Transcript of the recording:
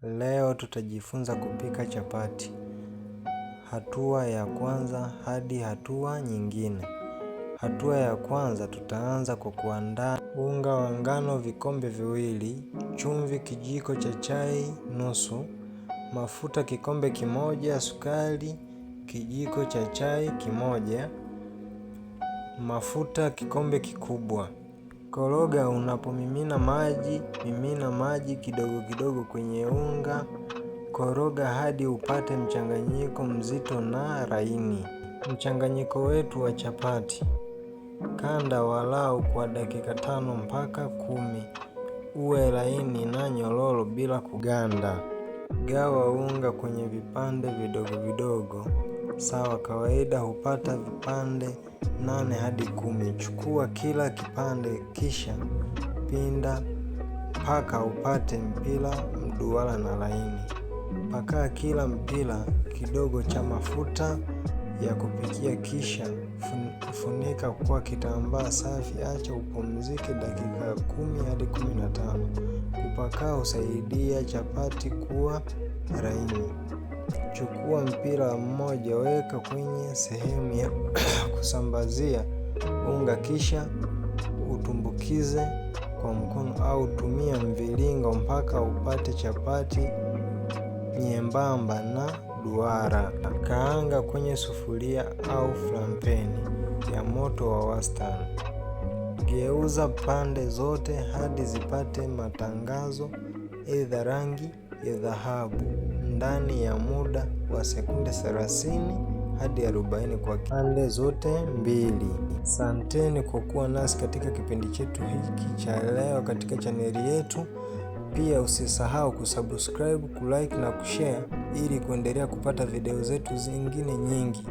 Leo tutajifunza kupika chapati. Hatua ya kwanza hadi hatua nyingine. Hatua ya kwanza tutaanza kwa kuandaa unga wa ngano vikombe viwili, chumvi kijiko cha chai nusu, mafuta kikombe kimoja, sukari kijiko cha chai kimoja, mafuta kikombe kikubwa. Koroga unapomimina maji, mimina maji kidogo kidogo kwenye unga. Koroga hadi upate mchanganyiko mzito na laini. Mchanganyiko wetu wa chapati. Kanda walau kwa dakika 5 mpaka 10. Uwe laini na nyororo bila kuganda. Gawa unga kwenye vipande vidogo vidogo. Sawa, kawaida hupata vipande 8 hadi 10. Chukua kila kipande kisha pinda mpaka upate mpira mduara na laini. Paka kila mpira kidogo cha mafuta ya kupikia kisha funika kwa kitambaa safi. Acha upumzike dakika 10 hadi 15. Kupaka husaidia chapati kuwa laini. Chukua mpira mmoja, weka kwenye sehemu ya kusambazia unga kisha utumbukize kwa mkono au tumia mviringo mpaka upate chapati nyembamba na duara. Kaanga kwenye sufuria au flampeni ya moto wa wastani. Geuza pande zote hadi zipate matangazo aidha rangi ya dhahabu ndani ya muda wa sekunde 30 hadi 40 kwa pande zote mbili. Asanteni kwa kuwa nasi katika kipindi chetu hiki cha leo katika chaneli yetu. Pia usisahau kusubscribe, kulike na kushare ili kuendelea kupata video zetu zingine nyingi.